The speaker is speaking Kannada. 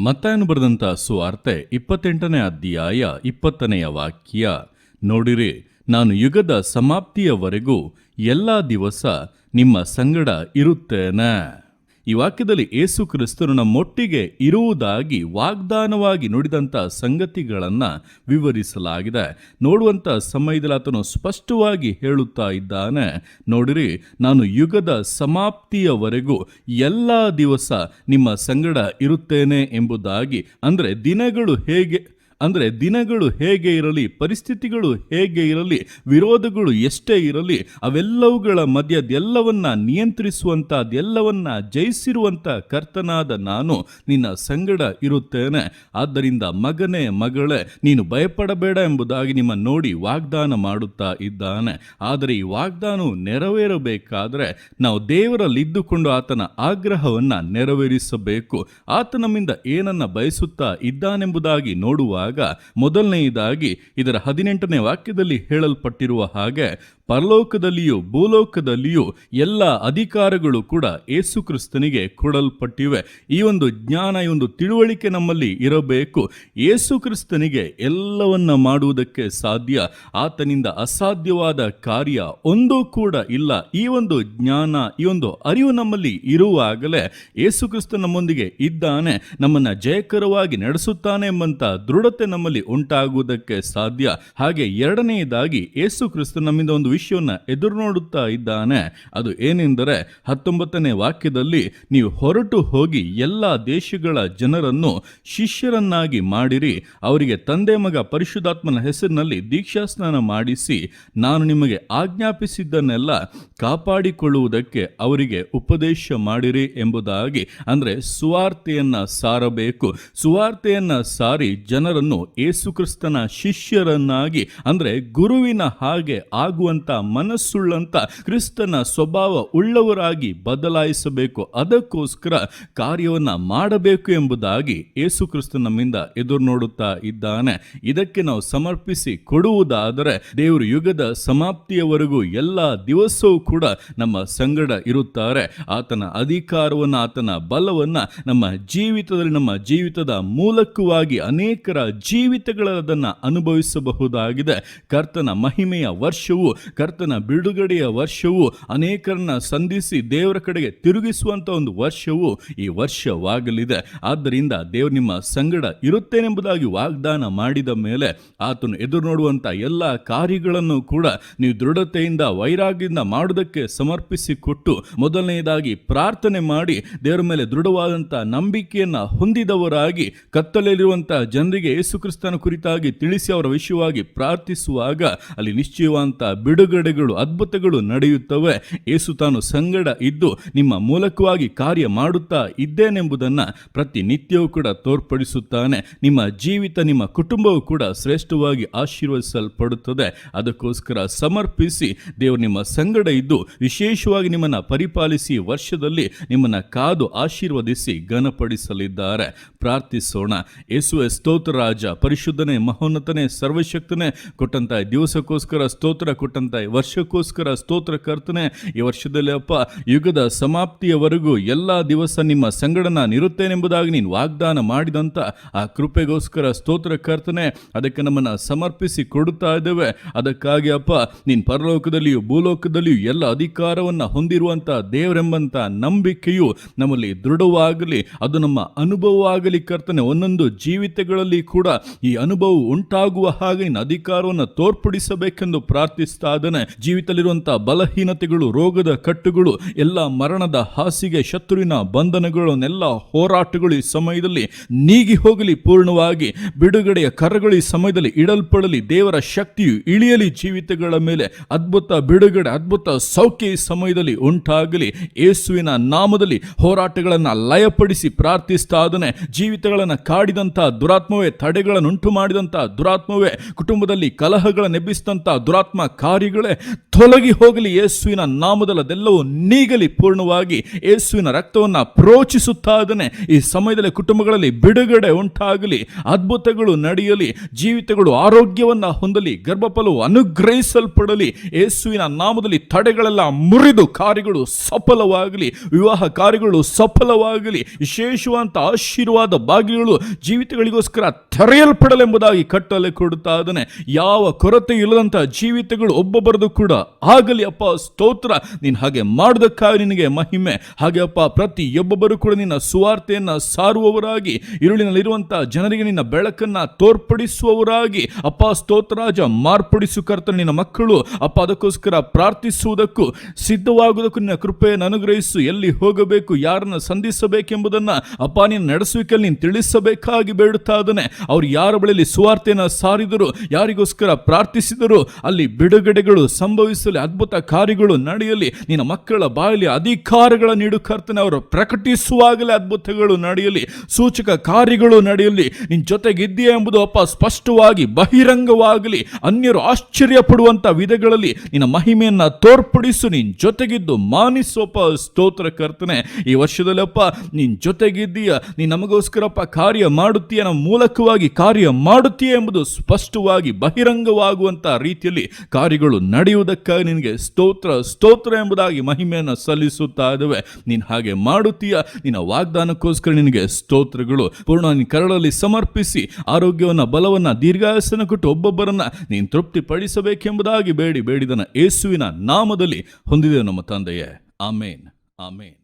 ಮತ್ತಾಯನು ಬರೆದಂಥ ಸುವಾರ್ತೆ 28ನೇ ಅಧ್ಯಾಯ 20ನೇ ವಾಕ್ಯ. ನೋಡಿರಿ, ನಾನು ಯುಗದ ಸಮಾಪ್ತಿಯವರೆಗೂ ಎಲ್ಲ ದಿವಸ ನಿಮ್ಮ ಸಂಗಡ ಇರುತ್ತೇನೆ. ಈ ವಾಕ್ಯದಲ್ಲಿ ಯೇಸು ಕ್ರಿಸ್ತನು ನಮ್ಮೊಟ್ಟಿಗೆ ಇರುವುದಾಗಿ ವಾಗ್ದಾನವಾಗಿ ನುಡಿದಂಥ ಸಂಗತಿಗಳನ್ನು ವಿವರಿಸಲಾಗಿದೆ. ನೋಡುವಂಥ ಸಮಯದಲ್ಲಿ ಆತನು ಸ್ಪಷ್ಟವಾಗಿ ಹೇಳುತ್ತಾ ಇದ್ದಾನೆ, ನೋಡಿರಿ, ನಾನು ಯುಗದ ಸಮಾಪ್ತಿಯವರೆಗೂ ಎಲ್ಲ ದಿವಸ ನಿಮ್ಮ ಸಂಗಡ ಇರುತ್ತೇನೆ ಎಂಬುದಾಗಿ. ದಿನಗಳು ಹೇಗೆ ಇರಲಿ, ಪರಿಸ್ಥಿತಿಗಳು ಹೇಗೆ ಇರಲಿ, ವಿರೋಧಗಳು ಎಷ್ಟೇ ಇರಲಿ, ಅವೆಲ್ಲವುಗಳ ಮಧ್ಯ ಅದೆಲ್ಲವನ್ನ ನಿಯಂತ್ರಿಸುವಂಥ, ಅದೆಲ್ಲವನ್ನ ಜಯಿಸಿರುವಂಥ ಕರ್ತನಾದ ನಾನು ನಿನ್ನ ಸಂಗಡ ಇರುತ್ತೇನೆ. ಆದ್ದರಿಂದ ಮಗನೇ, ಮಗಳೇ, ನೀನು ಭಯಪಡಬೇಡ ಎಂಬುದಾಗಿ ನಿಮ್ಮ ನೋಡಿ ವಾಗ್ದಾನ ಮಾಡುತ್ತಾ ಇದ್ದಾನೆ. ಆದರೆ ಈ ವಾಗ್ದಾನವು ನೆರವೇರಬೇಕಾದರೆ ನಾವು ದೇವರಲ್ಲಿದ್ದುಕೊಂಡು ಆತನ ಆಗ್ರಹವನ್ನು ನೆರವೇರಿಸಬೇಕು. ಆತ ನಮ್ಮಿಂದ ಏನನ್ನ ಬಯಸುತ್ತಾ ಇದ್ದಾನೆಂಬುದಾಗಿ ನೋಡುವಾಗ ಮೊದಲನೆಯದಾಗಿ ಇದರ 18ನೇ ವಾಕ್ಯದಲ್ಲಿ ಹೇಳಲ್ಪಟ್ಟಿರುವ ಹಾಗೆ ಪರಲೋಕದಲ್ಲಿಯೂ ಭೂಲೋಕದಲ್ಲಿಯೂ ಎಲ್ಲ ಅಧಿಕಾರಗಳು ಕೂಡ ಯೇಸು ಕ್ರಿಸ್ತನಿಗೆ ಕೊಡಲ್ಪಟ್ಟಿವೆ. ಈ ಒಂದು ಜ್ಞಾನ, ಈ ಒಂದು ತಿಳುವಳಿಕೆ ನಮ್ಮಲ್ಲಿ ಇರಬೇಕು. ಯೇಸು ಕ್ರಿಸ್ತನಿಗೆ ಎಲ್ಲವನ್ನ ಮಾಡುವುದಕ್ಕೆ ಸಾಧ್ಯ. ಆತನಿಂದ ಅಸಾಧ್ಯವಾದ ಕಾರ್ಯ ಒಂದೂ ಕೂಡ ಇಲ್ಲ. ಈ ಒಂದು ಜ್ಞಾನ, ಈ ಒಂದು ಅರಿವು ನಮ್ಮಲ್ಲಿ ಇರುವಾಗಲೇ ಯೇಸು ಕ್ರಿಸ್ತ ನಮ್ಮೊಂದಿಗೆ ಇದ್ದಾನೆ, ನಮ್ಮನ್ನ ಜಯಕರವಾಗಿ ನಡೆಸುತ್ತಾನೆ ಎಂಬಂತ ದೃಢತೆ ನಮ್ಮಲ್ಲಿ ಉಂಟಾಗುವುದಕ್ಕೆ ಸಾಧ್ಯ. ಹಾಗೆ ಎರಡನೆಯದಾಗಿ ಯೇಸು ಕ್ರಿಸ್ತ ನಮ್ಮಿಂದ ಒಂದು ವಿಷಯವನ್ನು ಎದುರು ನೋಡುತ್ತಾ ಇದ್ದಾನೆ. ಅದು ಏನೆಂದರೆ 19ನೇ ವಾಕ್ಯದಲ್ಲಿ, ನೀವು ಹೊರಟು ಹೋಗಿ ಎಲ್ಲ ದೇಶಗಳ ಜನರನ್ನು ಶಿಷ್ಯರನ್ನಾಗಿ ಮಾಡಿರಿ, ಅವರಿಗೆ ತಂದೆ ಮಗ ಪರಿಶುದ್ಧಾತ್ಮನ ಹೆಸರಿನಲ್ಲಿ ದೀಕ್ಷಾಸ್ನಾನ ಮಾಡಿಸಿ, ನಾನು ನಿಮಗೆ ಆಜ್ಞಾಪಿಸಿದ್ದನ್ನೆಲ್ಲ ಕಾಪಾಡಿಕೊಳ್ಳುವುದಕ್ಕೆ ಅವರಿಗೆ ಉಪದೇಶ ಮಾಡಿರಿ ಎಂಬುದಾಗಿ. ಅಂದರೆ ಸುವಾರ್ತೆಯನ್ನ ಸಾರಬೇಕು. ಸುವಾರ್ತೆಯನ್ನ ಸಾರಿ ಜನರನ್ನು ಯೇಸು ಕ್ರಿಸ್ತನ ಶಿಷ್ಯರನ್ನಾಗಿ, ಅಂದರೆ ಗುರುವಿನ ಹಾಗೆ ಆಗುವಂತ ಮನಸ್ಸುಳ್ಳಂತ ಕ್ರಿಸ್ತನ ಸ್ವಭಾವ ಉಳ್ಳವರಾಗಿ ಬದಲಾಯಿಸಬೇಕು. ಅದಕ್ಕೋಸ್ಕರ ಕಾರ್ಯವನ್ನ ಮಾಡಬೇಕು ಎಂಬುದಾಗಿ ಯೇಸು ಕ್ರಿಸ್ತ ನಮ್ಮಿಂದ ಎದುರು ನೋಡುತ್ತಾ ಇದ್ದಾನೆ. ಇದಕ್ಕೆ ನಾವು ಸಮರ್ಪಿಸಿ ಕೊಡುವುದಾದರೆ ದೇವರು ಯುಗದ ಸಮಾಪ್ತಿಯವರೆಗೂ ಎಲ್ಲ ದಿವಸವೂ ಕೂಡ ನಮ್ಮ ಸಂಗಡ ಇರುತ್ತಾರೆ. ಆತನ ಅಧಿಕಾರವನ್ನ, ಆತನ ಬಲವನ್ನ ನಮ್ಮ ಜೀವಿತದಲ್ಲಿ, ನಮ್ಮ ಜೀವಿತದ ಮೂಲಕವಾಗಿ ಅನೇಕರ ಜೀವಿತಗಳನ್ನ ಅನುಭವಿಸಬಹುದಾಗಿದೆ. ಕರ್ತನ ಮಹಿಮೆಯ ವರ್ಷವು, ಕರ್ತನ ಬಿಡುಗಡೆಯ ವರ್ಷವು, ಅನೇಕರನ್ನ ಸಂಧಿಸಿ ದೇವರ ಕಡೆಗೆ ತಿರುಗಿಸುವಂತ ಒಂದು ವರ್ಷವು ಈ ವರ್ಷವಾಗಲಿದೆ. ಆದ್ದರಿಂದ ದೇವರು ನಿಮ್ಮ ಸಂಗಡ ಇರುತ್ತೇನೆಂಬುದಾಗಿ ವಾಗ್ದಾನ ಮಾಡಿದ ಮೇಲೆ ಆತನು ಎದುರು ನೋಡುವಂತ ಎಲ್ಲ ಕಾರ್ಯಗಳನ್ನು ಕೂಡ ನೀವು ದೃಢತೆಯಿಂದ, ವೈರಾಗ್ಯದಿಂದ ಮಾಡುವುದಕ್ಕೆ ಸಮರ್ಪಿಸಿ ಕೊಟ್ಟು, ಮೊದಲನೆಯದಾಗಿ ಪ್ರಾರ್ಥನೆ ಮಾಡಿ ದೇವರ ಮೇಲೆ ದೃಢವಾದಂತ ನಂಬಿಕೆಯನ್ನ ಹೊಂದಿದವರಾಗಿ ಕತ್ತಲೆಯಲ್ಲಿರುವಂತಹ ಜನರಿಗೆ ಯೇಸು ಕ್ರಿಸ್ತನ ಕುರಿತಾಗಿ ತಿಳಿಸಿ ಅವರ ವಿಷಯವಾಗಿ ಪ್ರಾರ್ಥಿಸುವಾಗ ಅಲ್ಲಿ ನಿಶ್ಚಯವಂತ ಬಿಡುಗಡೆಗಳು, ಅದ್ಭುತಗಳು ನಡೆಯುತ್ತವೆ. ಯೇಸು ತಾನು ಸಂಗಡ ಇದ್ದು ನಿಮ್ಮ ಮೂಲಕವಾಗಿ ಕಾರ್ಯ ಮಾಡುತ್ತಾ ಇದ್ದೇನೆಂಬುದನ್ನು ಪ್ರತಿನಿತ್ಯವೂ ಕೂಡ ತೋರ್ಪಡಿಸುತ್ತಾನೆ. ನಿಮ್ಮ ಜೀವಿತ, ನಿಮ್ಮ ಕುಟುಂಬವೂ ಕೂಡ ಶ್ರೇಷ್ಠವಾಗಿ ಆಶೀರ್ವದಿಸಲ್ಪಡುತ್ತದೆ. ಅದಕ್ಕೋಸ್ಕರ ಸಮರ್ಪಿಸಿ ದೇವರು ನಿಮ್ಮ ಸಂಗಡ ಇದ್ದು ವಿಶೇಷವಾಗಿ ನಿಮ್ಮನ್ನು ಪರಿಪಾಲಿಸಿ ವರ್ಷದಲ್ಲಿ ನಿಮ್ಮನ್ನು ಕಾದು ಆಶೀರ್ವದಿಸಿ ಘನಪಡಿಸಲಿದ್ದಾರೆ. ಪ್ರಾರ್ಥಿಸೋಣ. ಯೇಸುವೆ ಸ್ತೋತ್ರ ರಾಜ, ಪರಿಶುದ್ಧನೇ, ಮಹೋನ್ನತನೇ, ಸರ್ವಶಕ್ತನೇ, ಕೊಟ್ಟಂತ ದಿವಸಕ್ಕೋಸ್ಕರ ಸ್ತೋತ್ರ, ಕೊಟ್ಟಂತ ವರ್ಷಕ್ಕೋಸ್ಕರ ಸ್ತೋತ್ರ ಕರ್ತನೆ. ಈ ವರ್ಷದಲ್ಲಿ ಅಪ್ಪ, ಯುಗದ ಸಮಾಪ್ತಿಯವರೆಗೂ ಎಲ್ಲ ದಿವಸ ನಿಮ್ಮ ಸಂಗಡ ನಾನು ಇರುತ್ತೇನೆಂಬುದಾಗಿ ನೀನು ವಾಗ್ದಾನ ಮಾಡಿದಂತ ಆ ಕೃಪೆಗೋಸ್ಕರ ಸ್ತೋತ್ರ ಕರ್ತನೆ. ಅದಕ್ಕೆ ನಮ್ಮನ್ನು ಸಮರ್ಪಿಸಿ ಕೊಡುತ್ತಾ ಇದ್ದೇವೆ. ಅದಕ್ಕಾಗಿ ಅಪ್ಪ, ನೀನು ಪರಲೋಕದಲ್ಲಿಯೂ ಭೂಲೋಕದಲ್ಲಿಯೂ ಎಲ್ಲ ಅಧಿಕಾರವನ್ನು ಹೊಂದಿರುವಂಥ ದೇವರೆಂಬಂಥ ನಂಬಿಕೆಯು ನಮ್ಮಲ್ಲಿ ದೃಢವಾಗಲಿ, ಅದು ನಮ್ಮ ಅನುಭವವಾಗಲಿ ಕರ್ತನೆ. ಒಂದೊಂದು ಜೀವಿತಗಳಲ್ಲಿ ಕೂಡ ಈ ಅನುಭವ ಉಂಟಾಗುವ ಹಾಗೆ ನಿನ್ನ ಅಧಿಕಾರವನ್ನು ತೋರ್ಪಡಿಸಬೇಕೆಂದು ಪ್ರಾರ್ಥಿಸ್ತಾ ಇದ್ದೇನೆ. ಜೀವಿತದಲ್ಲಿರುವಂತಹ ಬಲಹೀನತೆಗಳು, ರೋಗದ ಕಟ್ಟುಗಳು, ಎಲ್ಲ ಮರಣದ ಹಾಸಿಗೆ, ಶತ್ರುವಿನ ಬಂಧನಗಳನ್ನೆಲ್ಲ ಹೋರಾಟಗಳು ಈ ಸಮಯದಲ್ಲಿ ನೀಗಿ ಹೋಗಲಿ. ಪೂರ್ಣವಾಗಿ ಬಿಡುಗಡೆಯ ಕರಗಳು ಈ ಸಮಯದಲ್ಲಿ ಇಡಲ್ಪಡಲಿ. ದೇವರ ಶಕ್ತಿಯು ಇಳಿಯಲಿ ಜೀವಿತಗಳ ಮೇಲೆ. ಅದ್ಭುತ ಬಿಡುಗಡೆ, ಅದ್ಭುತ ಸೌಖ್ಯ ಈ ಸಮಯದಲ್ಲಿ ಉಂಟಾಗಲಿ. ಯೇಸುವಿನ ನಾಮದಲ್ಲಿ ಹೋರಾಟಗಳನ್ನು ಲಯಪಡಿಸಿ ಪ್ರಾರ್ಥಿಸ್ತಾ ಇದ್ದೇನೆ. ಜೀವಿತಗಳನ್ನು ಕಾಡಿದಂತಹ ದುರಾತ್ಮವೇ, ತಡೆಗಳನ್ನು ಉಂಟು ಮಾಡಿದಂತಹ ದುರಾತ್ಮವೇ, ಕುಟುಂಬದಲ್ಲಿ ಕಲಹಗಳನ್ನು ಎಬ್ಬಿಸಿದಂತಹ ದುರಾತ್ಮ ಕಾರ್ಯಗಳೇ ತೊಲಗಿ ಹೋಗಲಿ ಯೇಸುವಿನ ನಾಮದಲ್ಲಿ, ಅದೆಲ್ಲವೂ ನೀಗಲಿ ಪೂರ್ಣವಾಗಿ. ಯೇಸುವಿನ ರಕ್ತವನ್ನು ಪ್ರೋಚಿಸುತ್ತಾ ಇದ್ದಾನೆ. ಈ ಸಮಯದಲ್ಲಿ ಕುಟುಂಬಗಳಲ್ಲಿ ಬಿಡುಗಡೆ ಉಂಟಾಗಲಿ, ಅದ್ಭುತಗಳು ನಡೆಯಲಿ, ಜೀವಿತಗಳು ಆರೋಗ್ಯವನ್ನ ಹೊಂದಲಿ, ಗರ್ಭಫಲವು ಅನುಗ್ರಹಿಸಲ್ಪಡಲಿ. ಯೇಸುವಿನ ನಾಮದಲ್ಲಿ ತಡೆಗಳೆಲ್ಲ ಮುರಿದು ಕಾರ್ಯಗಳು ಸಫಲವಾಗಲಿ, ವಿವಾಹ ಕಾರ್ಯಗಳು ಸಫಲವಾಗಲಿ, ವಿಶೇಷವಾದ ಆಶೀರ್ವಾದ ಬಾಗಿಲುಗಳು ಜೀವಿತಗಳಿಗೋಸ್ಕರ ತೆರೆಯಲ್ಪಡಲೆಂಬುದಾಗಿ ಕಟ್ಟಲೆ ಕೊಡುತ್ತಾ ಇದ್ದಾನೆ. ಯಾವ ಕೊರತೆ ಇಲ್ಲದಂತ ಜೀವಿತಗಳು ಒಬ್ಬೊಬ್ಬರದು ಕೂಡ ಆಗಲಿ ಅಪ್ಪ. ಸ್ತೋತ್ರ. ನೀನು ಹಾಗೆ ಮಾಡೋದಕ್ಕಾಗಿ ನಿನಗೆ ಮಹಿಮೆ. ಹಾಗೆ ಅಪ್ಪ, ಪ್ರತಿಯೊಬ್ಬೊಬ್ಬರು ಕೂಡ ನಿನ್ನ ಸುವಾರ್ತೆಯನ್ನ ಸಾರುವವರಾಗಿ, ಇರುಳಿನಲ್ಲಿರುವಂತಹ ಜನರಿಗೆ ನಿನ್ನ ಬೆಳಕನ್ನ ತೋರ್ಪಡಿಸುವವರಾಗಿ ಅಪ್ಪ ಸ್ತೋತ್ರರಾಜ ಮಾರ್ಪಡಿಸು ಕರ್ತನೆ. ನಿನ್ನ ಮಕ್ಕಳು ಅಪ್ಪ ಅದಕ್ಕೋಸ್ಕರ ಪ್ರಾರ್ಥಿಸುವುದಕ್ಕೂ ಸಿದ್ಧವಾಗುವುದಕ್ಕೂ ನಿನ್ನ ಕೃಪೆಯನ್ನು ಅನುಗ್ರಹಿಸು. ಎಲ್ಲಿ ಹೋಗಬೇಕು, ಯಾರನ್ನ ಸಂಧಿಸಬೇಕೆಂಬುದನ್ನ ಅಪ್ಪ ನಿನ್ನ ನಡೆಸುವಿಕೆಯಲ್ಲಿ ನೀನು ತಿಳಿಸಬೇಕಾಗಿ ಬೇಡುತ್ತಾ ಇದ್ದಾನೆ. ಅವ್ರು ಯಾರ ಬಳಿಯಲ್ಲಿ ಸುವಾರ್ತೆಯನ್ನು ಸಾರಿದರು, ಯಾರಿಗೋಸ್ಕರ ಪ್ರಾರ್ಥಿಸಿದರು, ಅಲ್ಲಿ ಬಿಡುಗಡೆಗಳು ಸಂಭವಿಸಲಿ, ಅದ್ಭುತ ಕಾರ್ಯಗಳು ನಡೆಯಲಿ. ನಿನ್ನ ಮಕ್ಕಳ ಬಾಯಲ್ಲಿ ಅಧಿಕಾರಗಳ ನೀಡು ಕರ್ತನೆ. ಅವರು ಪ್ರಕಟಿಸುವಾಗಲೇ ಅದ್ಭುತಗಳು ನಡೆಯಲಿ, ಸೂಚಕ ಕಾರ್ಯಗಳು ನಡೆಯಲಿ. ನಿನ್ನ ಜೊತೆಗಿದ್ದೀಯಾ ಎಂಬುದು ಅಪ್ಪ ಸ್ಪಷ್ಟವಾಗಿ ಬಹಿರಂಗವಾಗಲಿ. ಅನ್ಯರು ಆಶ್ಚರ್ಯ ಪಡುವಂತ ವಿಧಗಳಲ್ಲಿ ನಿನ್ನ ಮಹಿಮೆಯನ್ನ ತೋರ್ಪಡಿಸು. ನಿನ್ನ ಜೊತೆಗಿದ್ದು ಮಾನಿಸೋಪ. ಸ್ತೋತ್ರ ಕರ್ತನೆ. ಈ ವರ್ಷದಲ್ಲಪ್ಪ ನಿನ್ನ ಜೊತೆಗಿದ್ದೀಯ, ನೀನು ನಮಗೋಸ್ಕರಪ್ಪ ಕಾರ್ಯ ಮಾಡುತ್ತೀಯ, ನಮ್ಮ ಮೂಲಕವಾಗಿ ಕಾರ್ಯ ಮಾಡುತ್ತೀಯ ಎಂಬುದು ಸ್ಪಷ್ಟವಾಗಿ ಬಹಿರಂಗವಾಗುವಂತ ರೀತಿಯಲ್ಲಿ ಕಾರ್ಯಗಳು ನಡೆಯುವುದಕ್ಕಾಗಿ ನಿನಗೆ ಸ್ತೋತ್ರ ಸ್ತೋತ್ರ ಎಂಬುದಾಗಿ ಮಹಿಮೆಯನ್ನು ಸಲ್ಲಿಸುತ್ತಾ ಇದ್ದೇವೆ. ನೀನು ಹಾಗೆ ಮಾಡುತ್ತೀಯ. ನಿನ್ನ ವಾಗ್ದಾನಕ್ಕೋಸ್ಕರ ನಿನಗೆ ಸ್ತೋತ್ರಗಳು. ಪೂರ್ಣ ನಿನ್ನ ಕರಳಲ್ಲಿ ಸಮರ್ಪಿಸಿ ಆರೋಗ್ಯವನ್ನ, ಬಲವನ್ನ, ದೀರ್ಘಾಯಸ್ಸನ್ನು ಕೊಟ್ಟು ಒಬ್ಬೊಬ್ಬರನ್ನ ನೀನು ತೃಪ್ತಿಪಡಿಸಬೇಕೆಂಬುದಾಗಿ ಬೇಡಿದನ ಯೇಸುವಿನ ನಾಮದಲ್ಲಿ ಹೊಂದಿದೆ ನಮ್ಮ ತಂದೆಯೇ. ಆಮೇನ್, ಆಮೇನ್.